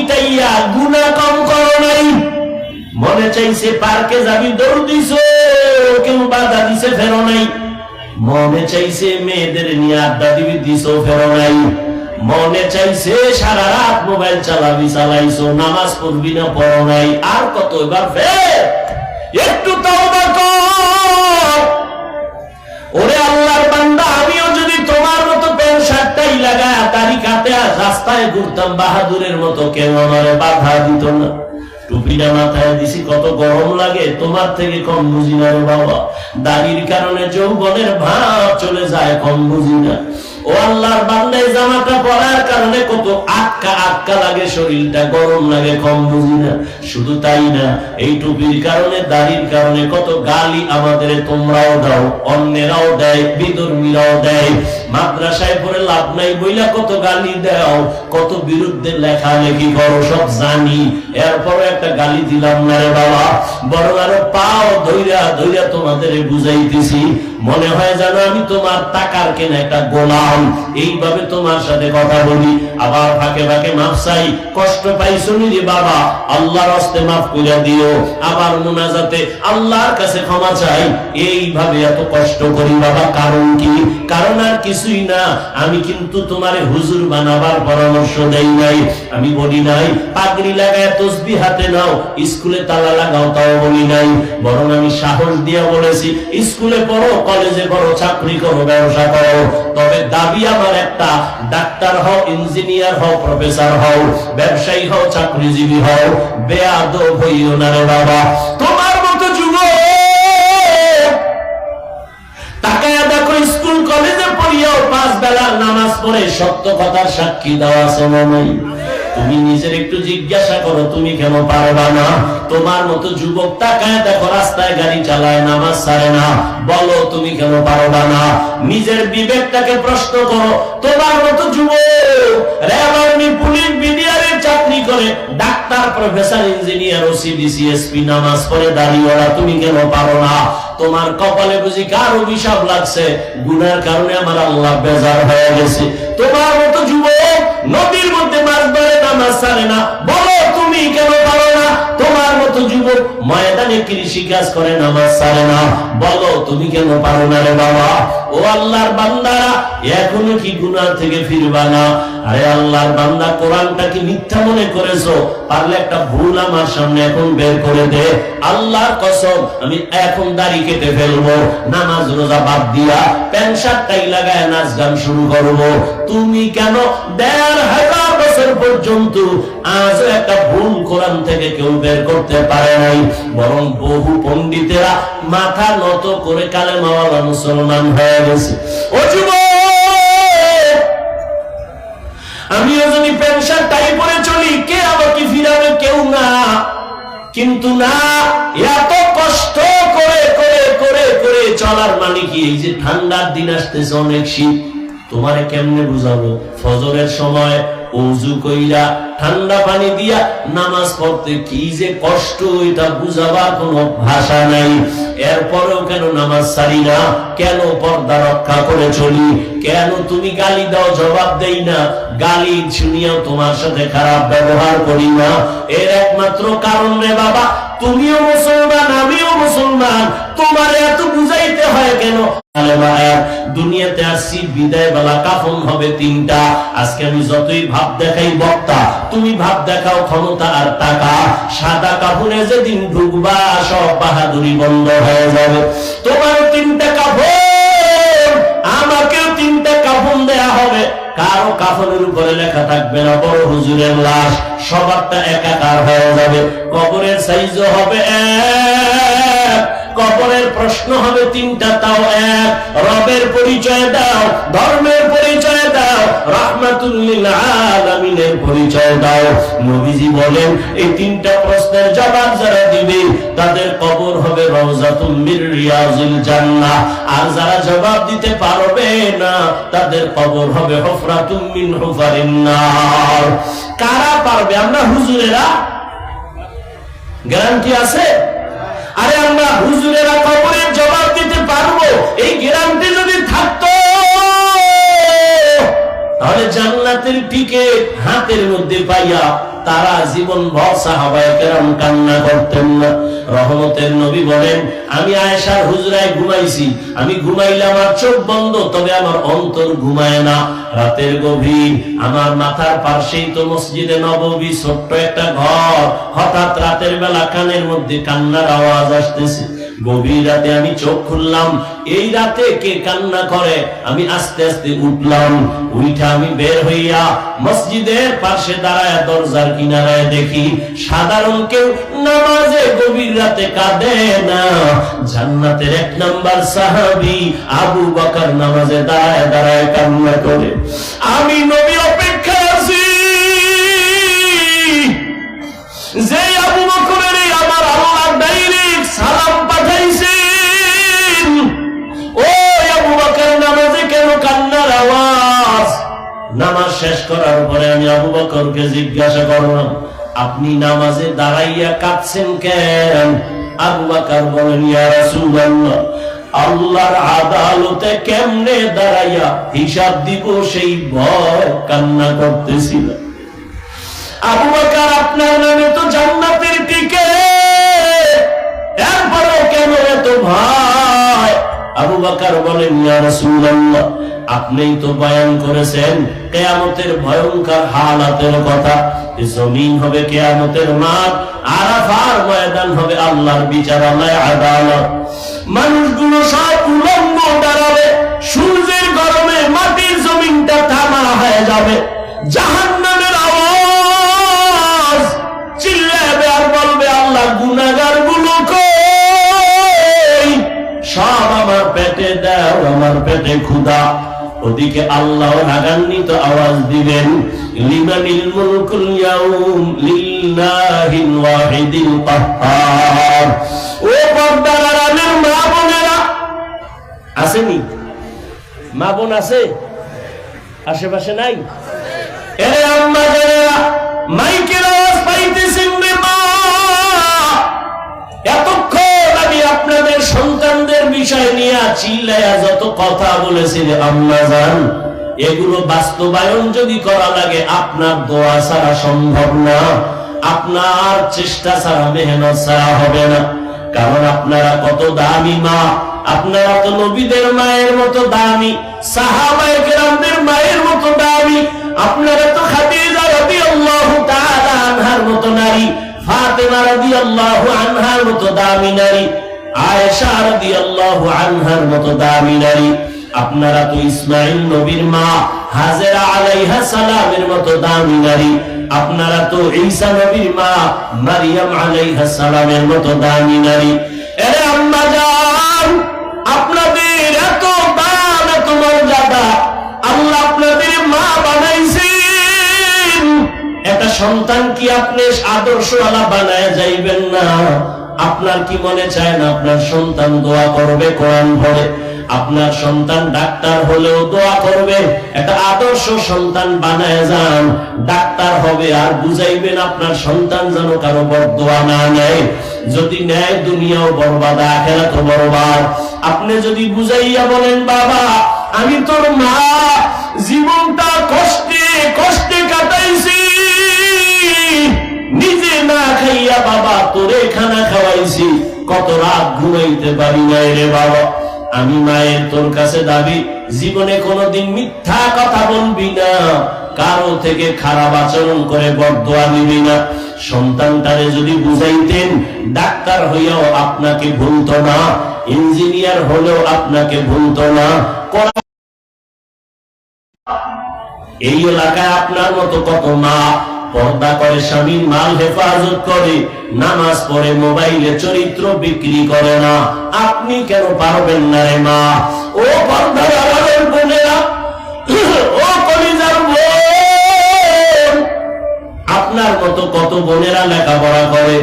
মিটাইয়া গুনাহ কম করো নাই। মনে চাইছে পার্কে যাবি, দৌড় দিছো, কেউ বাধা দিছে, ফেরো নাই। মনে চাইছে মেয়েদের নিয়ে আড্ডা দিবি, দিছো, ফেরো নাই। মনে চাইছে সারা রাত মোবাইল চালাবি, চালাইছো, নামাজ পড়বি না, পড়ো নাই। আর কত, এবার ফের একটু তওবা কর। ওরে আল্লাহর বান্দা, আমিও যদি তোমার মতো প্যান্ট শার্টটাই লাগায় দাড়ি কাটে রাস্তায় ঘুরতাম বাহাদুরের মতো, কেউ আমারে বাধা দিত না। টুপিটা মাথায় দিছি, কত গরম লাগে, তোমার থেকে কম বুঝি না রে বাবা। দাড়ির কারণে যৌবনের ভাব চলে যায়, কম বুঝি না। ও আল্লাহর বান্দা, জামাটা পরার কারণে কত আটকা আটকা লাগে, শরীরটা গরম লাগে, কম বুঝি না। শুধু তাই না, এই টুপির কারণে, দাড়ির কারণে কত গালি আমাদের তোমরাও দাও, অন্যেরাও দেয়, বিধর্মীরাও দেয়। মাদ্রাসায় পড়ে লাভ নাই বইলা কত গালি দাও, কত বিরুদ্ধে লেখালেখি করো, সব জানি, এরপর একটা গালি দিলাম না রে বাবা। বরং আরো পাও ধইরা ধইরা তোমাদের বুঝাইতেছি, মনে হয় যেন আমি তোমার টাকার কেনা একটা গোলাম, এইভাবে তোমার সাথে কথা বলি। আবার ফাঁকে ফাঁকে মাফ চাই, কষ্ট পাইছো রে বাবা, আল্লাহর হস্তে মাফ করে দিও। আবার মুনাজাতে আল্লাহর কাছে ক্ষমা চাই, এইভাবে এত কষ্ট করি বাবা, কারণ কি? কারণ আর কিছুই না, আমি কিন্তু তোমারে হুজুর বানাবার পরামর্শ দেই নাই, আমি বলি নাই পাগড়ি লাগায় তসবিহ হাতে নাও, স্কুলে তালা লাগাও, তাও বলি নাই। বরং আমি সাহস দিয়া বলেছি, স্কুলে পড়ো, কলেজে পড়ো, চাকরি করো, ব্যবসা করো, তবে দাবি আমার একটা, ডাক্তার হও, ইঞ্জিনিয়ার হও, প্রফেসর হও, ব্যবসায়ী হও, চাকরিজীবী হও, বেয়াদব হইও না রে বাবা। তোমার মতো যুবক তাকায়া দেখো, স্কুল কলেজে পড়িয়াও 5 বেলার নামাজ পড়ে সত্য কথার সাক্ষী দেওয়া আছে না নাই? তুমি নিজের একটু জিজ্ঞাসা করো, তুমি কেন পারবা না? তোমার মতো যুবক তাকায় দেখো, রাস্তায় গাড়ি চালায়, নামাজ ছাড়ে না, বলো তুমি কেন পারবা না? নিজের বিবেকটাকে প্রশ্ন করো। তোমার মতো যুবক র্যাব, আর্মি, পুলিশ, বিডিআরের চাকরি করে, doctor, professor, engineer, OC, DC SP, নামাজ পড়ে, দাঁড়িয়েওয়ালা, তুমি কেন পারো না? তোমার কপালে বুঝি কার অভিশাপ লাগছে? গুনার কারণে আমার আল্লাহ বেজার হয়ে গেছে। তোমার মতো যুবক নদীর মধ্যে মাছ ধরে, নামাজ ছাড়ে না, বলো তুমি কেন পারো না? তোমার মতো যুবক ময়দানে কৃষি কাজ করে, নামাজ ছাড়ে না, বলো তুমি কেন পারো না রে বাবা? ও আল্লাহর বান্দারা, এখনো কি গুনাহ থেকে ফিরবা না? আরে আল্লাহর বান্দা, কোরআনটা কি মিথ্যা মনে করেছো? পারলে একটা ভুল আমার সামনে এখন বের করে দে, আল্লাহর কসম আমি এখন দাড়ি কেটে ফেলবো, নামাজ রোজা বাদ দিয়া প্যান্ট শার্টটাই লাগায় নাচ গান শুরু করবো। তুমি কেন 1500 বছর পর্যন্ত আজও একটা ভুল কোরআন থেকে কেউ বের করতে পারে নাই? বরং বহু পণ্ডিতেরা মাথা নত করে কালেমাওয়ালা মুসলমান হয়ে গেছে। ও যুবক, আমিও যদি প্যান্ট শার্ট টাই পরে চলি, কে আমাকে ফিরাবে? কেউ না। কিন্তু না, এত কষ্ট করে করে করে করে চলার মানে কি? এই যে ঠান্ডার দিন আসতেছে, অনেক শীত, তোমারে কেমনে বুঝাবো? ফজরের সময় ওযু কইরা ঠান্ডা পানি দিয়া নামাজ পড়তে কি যে কষ্ট, এটা বুঝাবার কোনো ভাষা নাই। এরপরেও কেন নামাজ ছাড়ি না? কেন পর্দা রক্ষা করে চলি? কেন তুমি গালি দাও, জবাব দেই না? গালি শুনিয়াও তোমার সাথে খারাপ ব্যবহার করি না? এর একমাত্র কারণ রে বাবা, তুমিও মুসলমান, আমিও মুসলমান, তোমার এত বুঝাইতে হয় কেন? দুনিয়াতে আসছি, বিদায় বেলা কাফন হবে 3টা। আজকে আমি যতই ভাব দেখাই বক্তা, তুমি ভাব দেখাও ক্ষমতা আর টাকা, সাদা কাফনে যেদিন ঢুকবা সব বাহাদুরি বন্ধ হয়ে যাবে। তোমার 3টা কাফন, আমাকেও 3টা কাফন দেয়া হবে। কারো কাফনের উপরে লেখা থাকবে না বড় হুজুরের লাশ, সবারটা একাকার হয়ে যাবে। কবরের সাইজও হবে এক, কবরের প্রশ্ন হবে 3টা, তাও এক। রবের পরিচয় দাও, ধর্মের পরিচয় দাও, রাহমাতুল লিল আলামিনের পরিচয় দাও। নবীজি বলেন, এই 3টা প্রশ্নের জবাব যারা দিবে তাদের কবর হবে রওজাতুম মির রিয়াজিল জান্নাহ, আর যারা জবাব দিতে পারবে না তাদের কবর হবে হুফরাতুম মিন হুফারিন নার। কারা পারবে? আমরা হুজুরেরা? গ্যারান্টি আছে? আরে আমরা হুজুরেরা কবরের জবাব দিতে পারবো, এই গ্যারান্টি যদি থাকতো তাহলে জান্নাতের টিকিট হাতের মধ্যে পাইয়া তারা জীবনভর সাহাবায়ে কেরাম কান্না করতেন না। রহমতের নবী বলেন, আমি আয়েশার হুজরায় ঘুমাইছি, আমি ঘুমাইলাম আর চোখ বন্ধ, তবে আমার অন্তর ঘুমায় না। রাতের গভীর, আমার মাথার পাশেই তো মসজিদে নববী, ছোট্ট একটা ঘর। হঠাৎ রাতের বেলা কানের মধ্যে কান্নার আওয়াজ আসতেছে। গভীর রাতে আমি চোখ খুললাম, এই রাতে কে কান্না করে? আমি আস্তে আস্তে উঠলাম, উঠা আমি বের হইয়া মসজিদের পাশে দাঁড়ায় দরজার কিনারায় দেখি সাধারণ কেউ নামাজে গভীর রাতে কাঁদে না। জান্নাতের 1 নাম্বার সাহাবী আবু বকর নামাজে দাঁড়ায় দাঁড়ায় কান্না করে। আমি নবী অপেক্ষা আছি, যে আবু বকরের আমার আল্লাহ ডাইরেক্ট সালাম পাঠাইছেন। ও আবু বকর নামাজে কেন কান্নার আওয়াজ? নামাজ শেষ করার পরে আমি আবু বকরকে জিজ্ঞাসা করলাম, আপনি নামাজে দাঁড়াইয়া কাঁদছেন কেন? আবু বকর বলেন, ইয়া রাসূলুল্লাহ, আল্লাহর আদালতে কেমনে দাঁড়াইয়া হিসাব দিব সেই ভয় কান্না করতেছিল। আবু বকর, আপনার নামে তো জান্নাতের টিকেট, এরপরও কেন এত ভয়? আবু বকর বলেন, ইয়া রাসূলুল্লাহ, আপনিই তো বয়ান করেছেন কিয়ামতের ভয়ঙ্কর হালাতের কথা। জমিন হবে কিয়ামতের মাঠ, আরাফার ময়দান হবে আল্লাহর বিচারালয়, আদালত। মানুষগুলো সব উলঙ্গ দাঁড়াবে, সূর্যের গরমে মাটির জমিনটা তামা হয়ে যাবে। জাহান্নামের আওয়াজ চিল্লাবে আর বলবে, আল্লাহ গুনাহগার গুলো কই? সব আমার পেটে দাও, আমার পেটে ক্ষুধা। ওদিকে আল্লাহ রাগান্বিত আওয়াজ দিবেন, লিমানিল মুলকুল ইয়াউম লিল্লাহিল ওয়াহিদিল কাহ্হার। ও পর্দার আড়ালের মা বোনেরা, আসেনি? মা বোন আছে আশেপাশে? নাই? এরে আম্মা জানেরা, মাইকের আওয়াজ পাইতেছেন রে মা? এতক্ষণ আমি আপনাদের সন্তানদের বিষয় নিয়ে চিল্লায়া যত কথা বলেছি রে আম্মা জান, এগুলো বাস্তবায়ন যদি করা লাগে আপনার দোয়া ছাড়া সম্ভব না, আপনার চেষ্টা ছাড়া, মেহনত ছাড়া হবে না। কারণ আপনারা কত দামি মা, আপনারা তো নবীদের মায়ের মতো দামি, সাহাবায়ে কেরামদের মায়ের মতো দামি। আপনারা তো খাদিজা রাদিয়াল্লাহু তাআলা আনহার মতো নারী, ফাতেমা রাদিয়াল্লাহু আনহার মতো দামি নারী, আয়েশা রাদিয়াল্লাহু আনহার মতো দামি নারী। আপনারা তো ইসমাঈল নবীর মা হাজেরা আলাইহা সালামের মতো দামি নারী। আপনারা তো ঈসা নবীর মা মারিয়াম আলাইহা সালামের মতো দামি নারী। এরে আম্মা জান, আপনাদের এত দাম, এত মর্যাদা, আল্লাহ আপনাদের মা বানাইছেন। একটা সন্তান কি আপনি আদর্শওয়ালা বানায় যাইবেন না? আপনার কি মনে চায় না আপনার সন্তান দোয়া করবে, কোরআন পড়ে? আপনার সন্তান ডাক্তার হলেও দোয়া করবে। একটা আদর্শ সন্তান বানায় যান, ডাক্তার হবে আর বুঝাইবেন আপনার সন্তান যেন কারো বদদোয়া না নেয়। যদি নেয় দুনিয়াও বরবাদ, আখিরাতও বরবাদ। আপনি যদি বুঝাইয়া বলেন, বাবা আমি তোর মা, জীবনটা কষ্টে কষ্টে কাটাইছি, নিজে না খাইয়া বাবা তোরে খানা খাওয়াইছি, কত রাত ঘুমাইতে পারি নাই রে বাবা। আমি মায়ের তোর কাছে দাবি, জীবনে কোনোদিন মিথ্যা কথা বলবি না, কারো থেকে খারাপ আচরণ করে বদদোয়া দিবি না। সন্তানটারে যদি বুঝাইতেন, ডাক্তার হইয়াও আপনাকে ভুলতো না, ইঞ্জিনিয়ার হলেও আপনাকে ভুলতো না। এই এলাকায় আপনার মতো কত মা পর্দা করে, স্বামীর মাল হেফাজত করে, নামাজ পড়ে, মোবাইলে চরিত্র বিক্রি করে না। আপনি কেন পারবেন না রে মা? ও পর্দার আড়ালের বোনেরা, ও কলিজার বোন, আপনার মতো কত বোনেরা লেখাপড়া করে,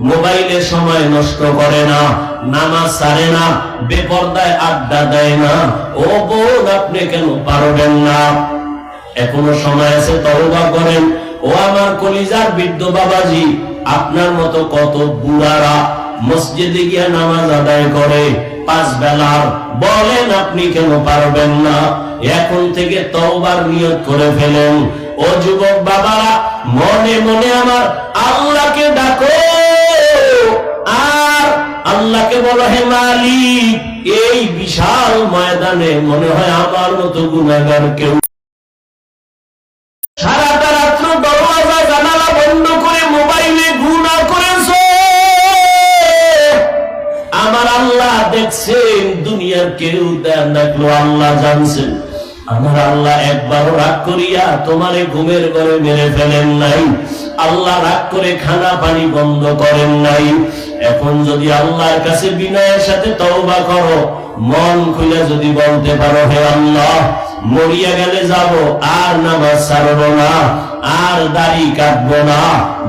মোবাইলে সময় নষ্ট করে না, নামাজ ছাড়ে না, বেপরদায় আড্ডা দেয় না। ও বোন, আপনি কেন পারবেন না? এখনো সময় আছে, তওবা করেন। ও আমার কলিজার বৃদ্ধ বাবাজি, আপনার মতো কত বুড়ারা মসজিদে গিয়ে নামাজ আদায় করে 5 বেলার, বলেন আপনি কেন পারবেন না? এখন থেকে তওবার নিয়ত করে ফেলেন। ও যুবক বাবারা, মন মনে মনে আমার আল্লাহকে ডাকো আর আল্লাহকে বলো, হে মালিক, এই বিশাল ময়দানে মনে হয় আমার মতো গুনাহগার কেউ। সারাটা রাত্র দরওয়াজা জানালা বন্ধ করে মোবাইলে গুনাহ করেছো, আমার আল্লাহ দেখছেন, দুনিয়ার কেউ দেখলো আল্লাহ জানছেন। আমার আল্লাহ একবারও রাগ করিয়া তোমারে ঘুমের ঘরে মেরে ফেলেন নাই, আল্লাহ রাগ করে খানা পানি বন্ধ করেন নাই। এখন যদি আল্লাহর কাছে বিনয়ের সাথে তওবা করো, মন খুলে যদি বলতে পারো, হে আল্লাহ, মরিয়া গেলে যাব, আর নামাজ ছাড়বো না, আর দাড়ি কাটবো না,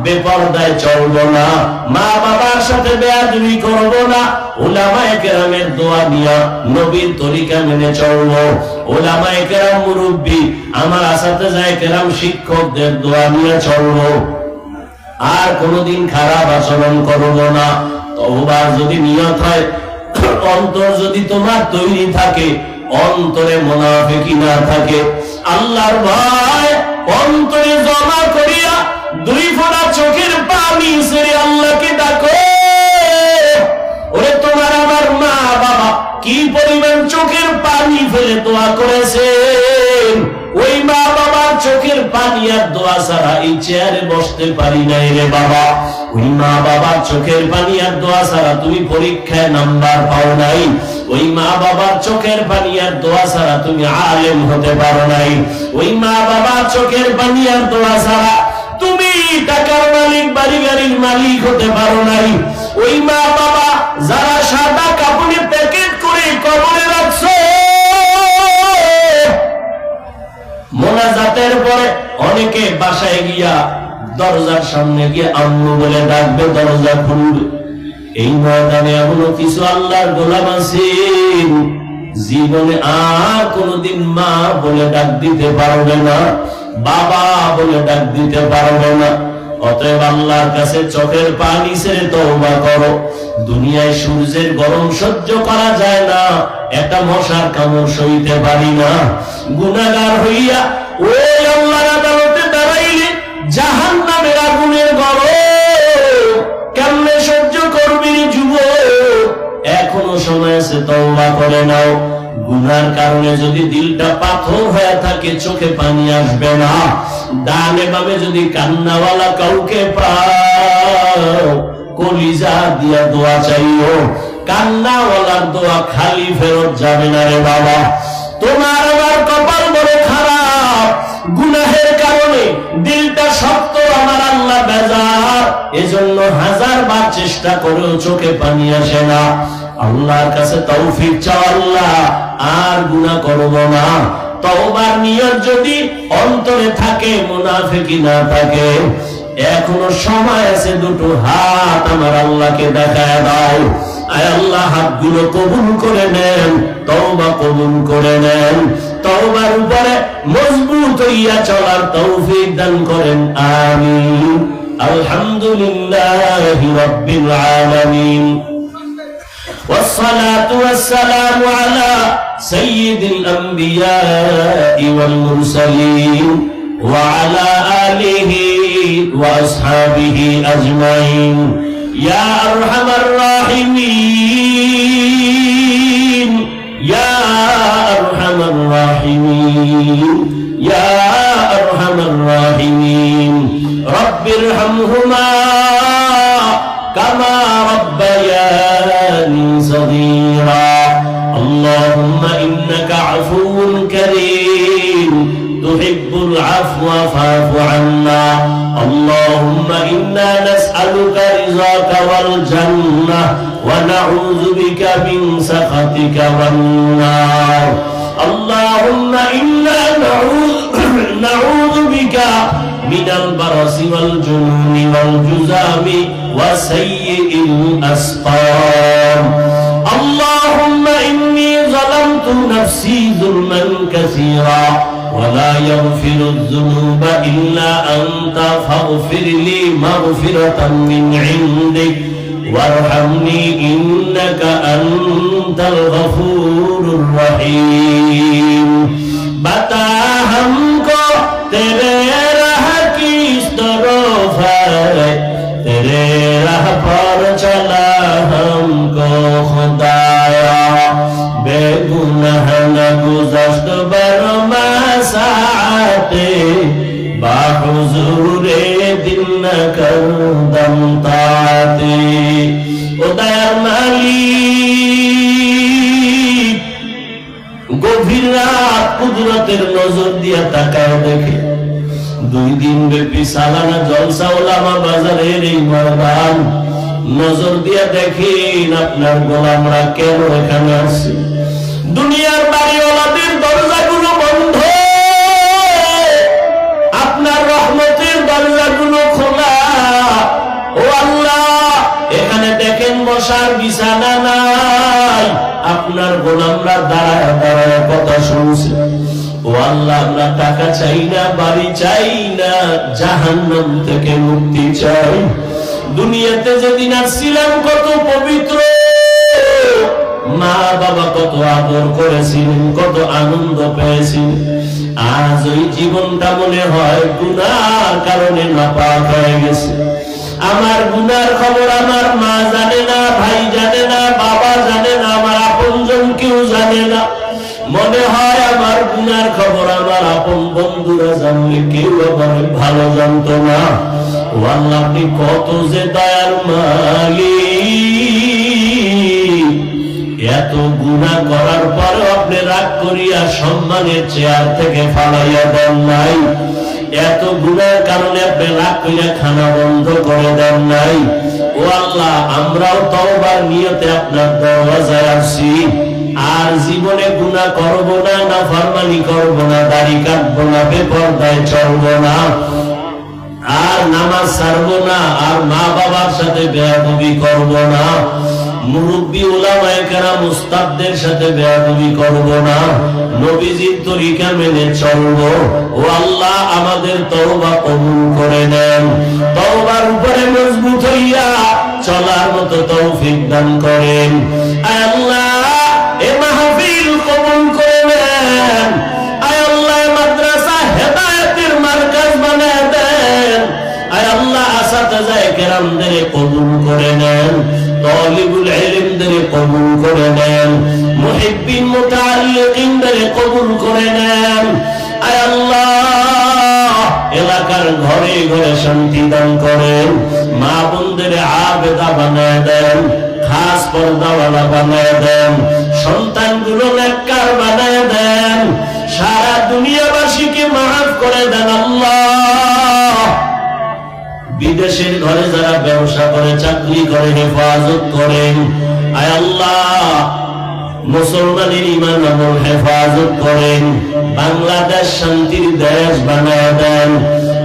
বেপরদায় চলবো না, মা বাবার সাথে বেয়াদবি করবো না, উলামায়ে কেরামের দোয়া নিয়া নবীর তরিকা মেনে চলবো, উলামায়ে কেরাম মুরব্বী আমার আসাতেজায়ে কেরাম শিক্ষকদের দোয়া নিয়ে চলবো, আর কোনদিন খারাপ আচরণ করবো না। তওবার যদি নিয়ত হয়, অন্তর যদি তোমার তৈরি থাকে, অন্তরে মুনাফিকি না থাকে, আল্লাহর ভয় অন্তরে জমা করিয়া দুই ফোঁটা চোখের পানি ছেড়ে আল্লাহকে ডাকো। ওরে তোমার আমার মা বাবা কি পরিমাণ চোখের পানি ফেলে দোয়া করেছেন, ওই মা বাবার চোখের পানি আর দোয়া ছাড়া এই চেয়ারে বসতে পারি নাই রে বাবা। ওই মা বাবার চোখের পানি আর দোয়া ছাড়া তুমি পরীক্ষায় নাম্বার পাও নাই, ওই মা বাবার চোখের পানি আর দোয়া ছাড়া তুমি আলেম হতে পারো নাই, ওই মা বাবার চোখের পানি আর দোয়া ছাড়া তুমি টাকার মালিক, বাড়ি গাড়ির মালিক হতে পারো নাই, ওই মা বাবা যারা সাদা কাপড়ে প্যাকেট করে কবরে রাখছো, মোনাজাতের পরে অনেকে বাসায় গিয়া দরজার সামনে গিয়ে আম্মু বলে ডাকবে, দরজা খুলবে। এই ময়দানে এমনও কিছু আল্লাহর গোলাম আছেন, জীবনে আর কোনদিন মা বলে ডাক দিতে পারবে না, বাবা বলে ডাক দিতে পারবে না। অতএব আল্লাহর কাছে চোখের পানি ছেড়ে তওবা করো। দুনিয়ায় সূর্যের গরম সহ্য করা যায় না, একটা মশার কামড় সইতে পারি না। গুনাহগার হইয়া ওই আল্লাহর আদালতে দাঁড়াইলে জাহান্নামের আগুনের গরম কেমনে সহ্য করবি যুবক? এখনো সময় আছে, তওবা করে নাও। গুনার কারণে যদি দিলটা পাথর হয়ে থাকে, চোখে পানি আসবে না। ডানে বামে যদি কান্নাওয়ালা কাউকে পাও, কলিজা দিয়া দোয়া চাইও, কান্নাওয়ালার দোয়া খালি ফেরত যাবে না রে বাবা। তোমার আমার কপাল বড় খারাপ, গুনাহের কারণে দিলটা শক্ত, আমার আল্লাহ বেজার, এজন্য 1000 বার চেষ্টা করেও চোখে পানি আসে না। আল্লাহর কাছে তৌফিক চাও, আল্লাহ আর গুনাহ করব না। তওবার নিয়ত যদি অন্তরে থাকে, মুনাফিকি না থাকে, এখনো সময় আছে। দুটো হাত আমার আল্লাহকে দেখায় দাও। আয় আল্লাহ, হাতগুলো কবুল করে নেন, তওবা কবুল করে নেন, তওবার উপরে মজবুত হইয়া চলার তৌফিক দান করেন, আমিন। আলহামদুলিল্লাহি রাব্বিল আলামিন, والصلاة والسلام على سيد الأنبياء والمرسلين وعلى آله وأصحابه أجمعين يا أرحم الراحمين يا أرحم الراحمين يا أرحم الراحمين رب ارحمهما كما ربياني صغيرا اللهم إنك عفو كريم تحب العفو فاعف عنا اللهم إنا نسألك رضاك والجنة ونعوذ بك من سخطك والنار اللهم إنا نعوذ بك من البرص والجنون والجذام وسيء الأسقام اللهم إني ظلمت نفسي ظلما كثيرا ولا يغفر الذنوب إلا أنت فاغفر لي مغفرة من عندك وارحمني إنك أنت الغفور الرحيم बता हमको तेरे राह की तरफ ইন্নাকা দাম তাতে। ও দয়ার মালিক, গভীর রাত কুদরতের নজর দিয়া তাকায় দেখে 2 দিন ব্যাপী সালানা জলসা ওলামা বাজারের এই ময়দান, নজর দিয়া দেখেন আপনার গোলামরা কেন এখানে আছে। দুনিয়ার বাড়িওয়ালাদের দরজাগুলো বন্ধ, আপনার রহমতের দরজাগুলো খোলা। ও আল্লাহ, এখানে দেখেন বসার বিছানা নাই, আপনার গোলামরা দাঁড়ায় দাঁড়ায় কথা শুনছে। ও আল্লাহ, আমরা টাকা চাই না, বাড়ি চাই না, জাহান্নাম থেকে মুক্তি চাই। দুনিয়াতে যেদিন আসছিলাম কত পবিত্র, মা বাবা কত আদর করেছিলেন, কত আনন্দ পেয়েছিলেন। আজ ওই জীবনটা মনে হয় গুনার কারণে নাপাক হয়ে গেছে। আমার গুনার খবর আমার মা জানে না, ভাই জানে না, বাবা জানে না, আমার আপনজন কেউ জানে না। মনে হয় আমার গুনার খবর আমার আপন বন্ধুরা জানলে কেউ আমার ভালো জানতো না। ও আল্লাহ, আপনি কত যে দয়ার মালিক, এত গুনাহ করার পরও আপনি রাগ করিয়া সম্মানের চেয়ার থেকে ফালাইয়া দেন নাই। এত গুনাহের কারণে আপনি রাগ করিয়া খানা বন্ধ করে দেন নাই। ও আল্লাহ, আমরাও তওবার নিয়তে আপনার দরওয়াজায় আসছি। আর জীবনে গুনাহ করব না, নাফরমানি করব না, দাড়ি কাটবো না, বেপরদায় চলবো না, আর নামাজ ছাড়বো না, আর মা বাবার সাথে বেয়াদবি করব না, মুরব্বী উলামায়ে কেরাম উস্তাদদের সাথে বেয়াদবি করব না, নবীজির তরিকা মেনে চলবো। ও আল্লাহ, আমাদের তওবা কবুল করে নেন। তওবার উপরে মজবুত হইয়া চলার মতো তৌফিক দান করেন। আয় আল্লাহ, এ মাহফিল কবুল করে নেন। আয় আল্লাহ, মাদ্রাসা হেদায়েতের মার্কাজ বানায় দেন। আয় আল্লাহ, আসাতাজায়ে কেরামদের কবুল করে নেন, তালিবুল ইলমদের কবুল করে নেন, মুহিব্বিন মুতাআল্লিকিনদের কবুল করে নেন। আয় আল্লাহ, এলাকার ঘরে ঘরে শান্তি দান করেন, মা বোনদের আবেদা বানায় দেন, খাস পর্দাওয়ালা বানায় দেন, সন্তানগুলো নেককার বানায় দেন, সারা দুনিয়াবাসীকে মাফ করে দেন। আল্লাহ, বিদেশের ঘরে যারা ব্যবসা করে, চাকরি করে, হেফাজত করেন। আয় আল্লাহ, মুসলমানের ঈমান আমল হেফাজত করেন, বাংলাদেশ শান্তির দেশ বানায় দেন।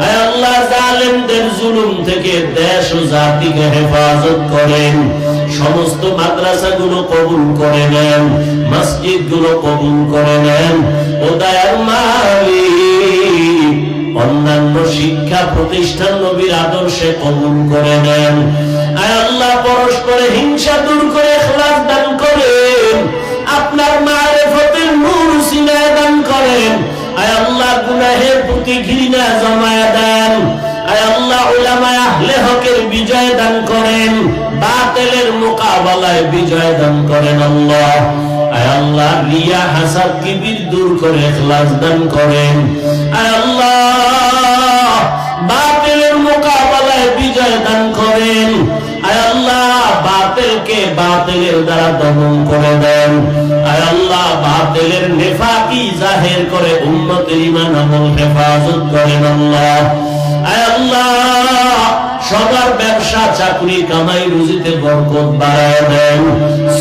আয় আল্লাহ, জালেমদের জুলুম থেকে দেশ ও জাতিকে হেফাজত করেন। সমস্ত মাদ্রাসাগুলো কবুল করে নেন, মসজিদগুলো কবুল করে নেন। ও দয়ার মালিক, অন্যান্য শিক্ষা প্রতিষ্ঠান নবীর আদর্শে কবুল করে নেন। আয় আল্লাহ, পরস্পরে হিংসা দূর করে ইখলাস দান করেন, আপনার মারিফতের নূর সিনায় দান করেন। আয় আল্লাহ, গুনাহের প্রতি ঘৃণা জমায় দেন। আয় আল্লাহ, উলামায়ে আহলে হকের বিজয় দান করেন, বাতিলের মোকাবেলায় বিজয় দান করেন। আল্লাহ, আয় আল্লাহ, রিয়া হাসাদ কিবির দূর করে ইখলাস দান করেন। আয় আল্লাহ, বাতিলের মোকাবেলায় বিজয় দান করেন। আয় আল্লাহ, বাতিলকে বাতিলের দ্বারা দমন করে দেন। আয় আল্লাহ, বাতিলের নেফাকি জাহির করে উম্মতের ঈমান আমল হেফাজত করেন। আল্লাহ, আয় আল্লাহ, সবার ব্যবসা চাকরি কামাই রুজিতে বরকত বাড়ায় দেন।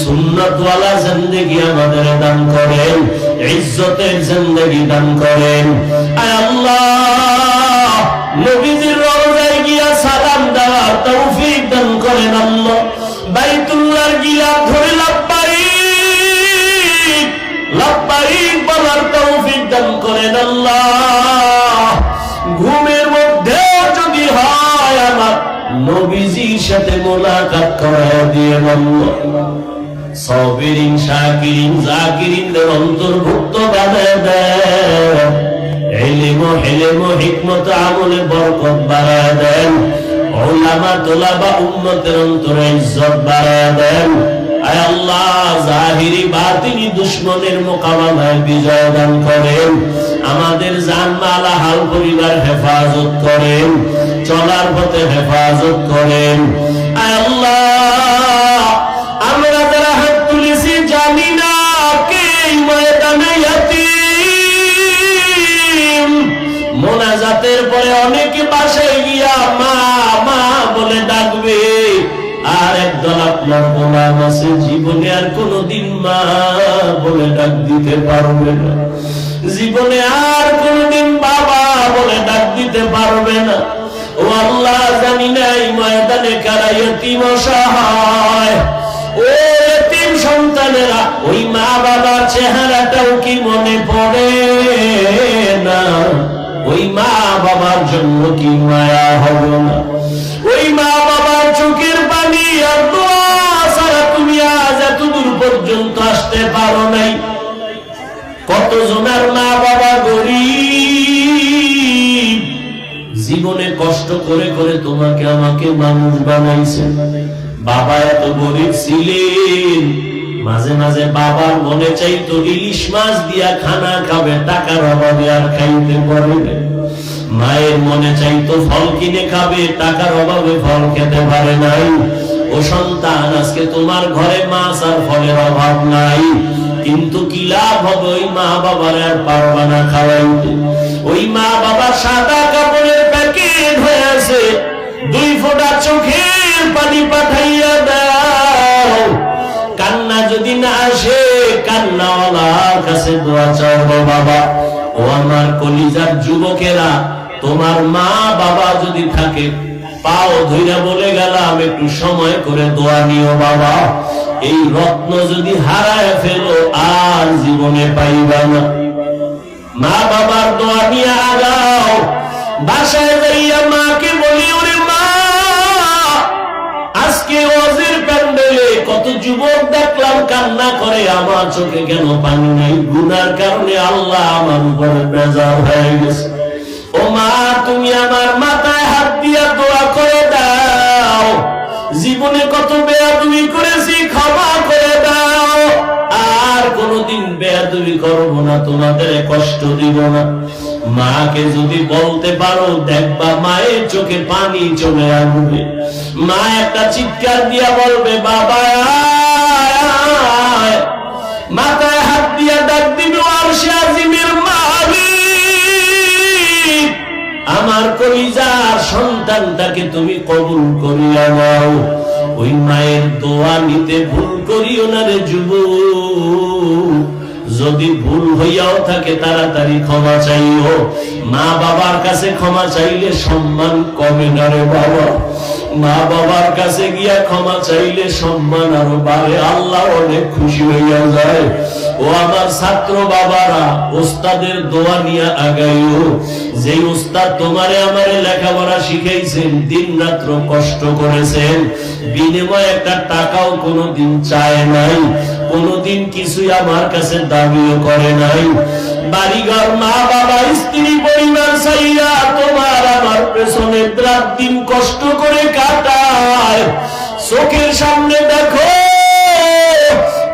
সুন্নাতওয়ালা জিন্দেগি আমাদের দান করেন, ইজ্জতের জিন্দেগি দান করেন। আয় আল্লাহ, নবীজির রওজায় গিয়া সালাম দেওয়ার তৌফিক দান করেন। আল্লাহ, বাইতুল্লাহর গিলাফ ধরে লাব্বাইক লাব্বাইক বলার তৌফিক দান করেন। আল্লাহ, ঘুমের মধ্যে যদি হয় আমার নবীজির সাথে মোলাকাত করায় দিয়ে আল্লাহ, সাবিরিন শাকিরিন যাকিরিনদের অন্তর্ভুক্ত বানায় দেন। ইলম ও হিলম ও হিকমত আমলে বরকত বাড়ায় দেন। উলামা তোলাবা উম্মতের অন্তরে ইজ্জত বাড়ায় দেন। আয় আল্লাহ, জাহিরি বাতিনি দুশমনের মোকাবেলায় বিজয় দান করেন। আমাদের জান মাল হাল পরিবার হেফাজত করেন। চলার পথে হেফাজত করেন। আয় আল্লাহ, আমরা যারা হাত তুলেছি জানি না কে ময়দানে ইয়াতীম। মোনাজাতের পরে অনেকে বাসায় গিয়া মা মা বলে ডাকবে, আর একদল আপনার গোলাম আছে জীবনে আর কোনদিন মা বলে ডাক দিতে পারবে না, জীবনে আর কোনদিন বাবা বলে ডাক দিতে পারবে না। ও আল্লাহ, জানি না এই ময়দানে কারা ইয়তীম অসহায়। ও ইয়তীম সন্তানেরা, ওই মা বাবার চেহারাটাও কি মনে পড়ে না? ওই মা বাবার জন্য কি মায়া হবে না? ওই মা বাবার চোখের পানি আর দোয়া ছাড়া তুমি আজ এত দূর পর্যন্ত আসতে পারো নাই। কতজনের মা বাবা গরিব, জীবনে কষ্ট করে করে তোমাকে আমাকে মানুষ বানাইছে। বাবা এত গরিব ছিলেন, মাঝে মাঝে বাবার মনে চাইতো ইলিশ মাছ দিয়া খানা খাবে, টাকার অভাবে আর খাইতে পারে না। মায়ের মনে চাইতো ফল কিনে খাবে, টাকার অভাবে ফল খেতে পারে নাই। ও সন্তান, আজকে তোমার ঘরে মাছ আর ফলের অভাব নাই, কিন্তু কি লাভ হবে? ওই মা বাবার আর পারবা না খাওয়াইতে। ওই মা বাবা সাদা কাপড়ের প্যাকেট হয়ে আছে, 2 ফোঁটা চোখের পানি পাঠাইয়া দাও। কান্না যদি না আসে, কান্নাওয়ালার কাছে দোয়া চাও বাবা। ও আমার কলিজার যুবকেরা, তোমার মা বাবা যদি থাকে, পাও ধইরা বলে গেলাম একটু সময় করে দোয়া নিও বাবা। এই রত্ন যদি হারায় ফেলো আর জীবনে পাইবা না। মা বাবার দোয়া নিয়ে আগাও। বাসায় যাইয়া মাকে বলি, ওরে মা, আজকে ওয়াজের প্যান্ডেলে কত যুবক দেখলাম কান্না করে, আমার চোখে কেন পানি নাই? গুনার কারণে আল্লাহ আমার উপরে বেজার হয়ে গেছে। ও মা, তুমি আমার মাথায় হাত দিয়া দোয়া করে দাও। জীবনে কত বেয়াদবি করেছি, ক্ষমা করে দাও। আর কোনদিন বেয়াদবি করব না, তোমাদের কষ্ট দিব না। মাকে যদি বলতে পারো, দেখবা মায়ের চোখে পানি চলে আসবে। মা একটা চিৎকার দিয়া বলবে, বাবা আয়। মাথায় হাত দিয়া ডাক দিবে, আরশে আজিমের মালিক, আমার কলিজার সন্তানটাকে তুমি কবুল করিয়া নাও। ওই মায়ের দোয়া নিতে ভুল করিও না রে যুবক। যদি ভুল হইয়াও থাকে তাড়াতাড়ি ক্ষমা চাইও। মা বাবার কাছে ক্ষমা চাইলে সম্মান কমে না রে বাবা। মা বাবার কাছে গিয়া ক্ষমা চাইলে সম্মান আরো বাড়ে, আল্লাহ অনেক খুশি হইয়া যায়। ও আমার ছাত্র বাবারা, ওস্তাদের দোয়া নিয়ে আগাইও। যে ওস্তাদ তোমারে আমারে লেখাপড়া শিখাইছেন, দিন রাত্র কষ্ট করেছেন, বিনিময়ে একটা টাকাও কোনোদিন চায় নাই, কোনোদিন কিছুই আমার কাছে দাবিও করে নাই। বাড়িঘর, মা বাবা, স্ত্রী পরিবার চাইয়া তোমার আমার পেছনে রাত দিন কষ্ট করে কাটায়। চোখের সামনে দেখো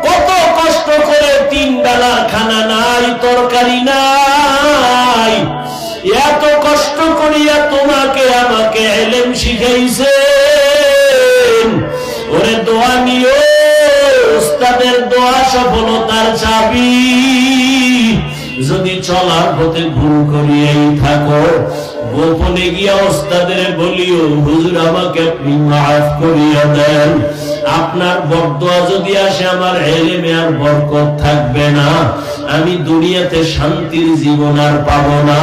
কত কষ্ট করে 3 বেলার খানা নাই, তরকারি নাই। এত কষ্ট করিয়া তোমাকে আমাকে ইলম শিখাইছেন। ওরে দোয়া নিও, উস্তাদের দোয়া সফলতার চাবি। যদি চলার পথে ভুল করিয়াই থাকো, গোপনে গিয়া উস্তাদের বলিও, হুজুর আমাকে আপনি মাফ করিয়া দেন। আপনার বরদোয়া যদি আসে, আমার ইলমে আর বরকত থাকবে না, আমি দুনিয়াতে শান্তির জীবন আর পাবো না।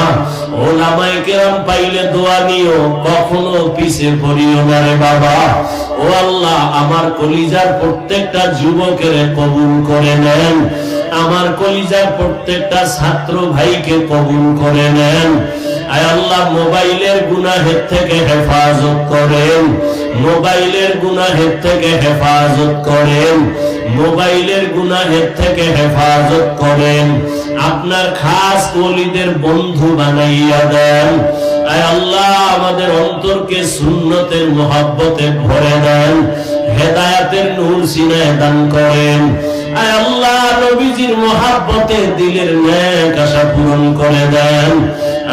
ওলামায়ে কেরাম পাইলে দোয়া নিও, কখনো পিছে পড়িও না রে বাবা। ও আল্লাহ, আমার কলিজার প্রত্যেকটা যুবকের কবুল করে নেন, আমার কলিজার প্রত্যেকটা ছাত্র ভাইকে কবুল করে নেন। আয় আল্লাহ, মোবাইলের গুনাহের থেকে হেফাজত করেন, মোবাইলের গুনাহের থেকে হেফাজত করেন, মোবাইলের গুনাহের থেকে হেফাজত করেন। আপনার খাস ওলিদের বন্ধু বানাইয়া দেন। আয় আল্লাহ, আমাদের অন্তরকে সুন্নতের মহব্বতে ভরে দেন, হেদায়েতের নূর সিনায় দান করেন। আয় আল্লাহ, নবীজির মহব্বতে দিলের নেক আশা পূরণ করে দেন।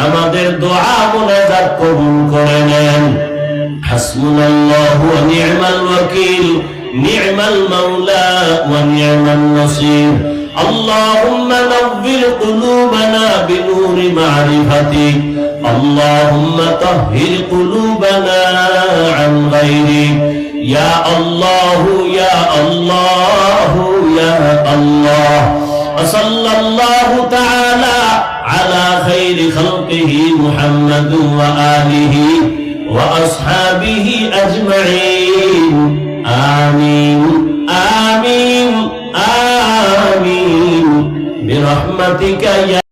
আমাদের দোয়া মুনাজাত কবুল করে নেন। হাসবুনাল্লাহু ওয়া নি'মাল ওয়াকিল, নি'মাল মাওলা ওয়া নি'মান নাসির। اللهم نور قلوبنا بنور معرفتك، اللهم طهر قلوبنا عن غيرك، يا الله يا الله يا الله. وصلى الله تعالى على خير خلقه محمد وآله وأصحابه أجمعين. آمين آمين آمين برحمتك يا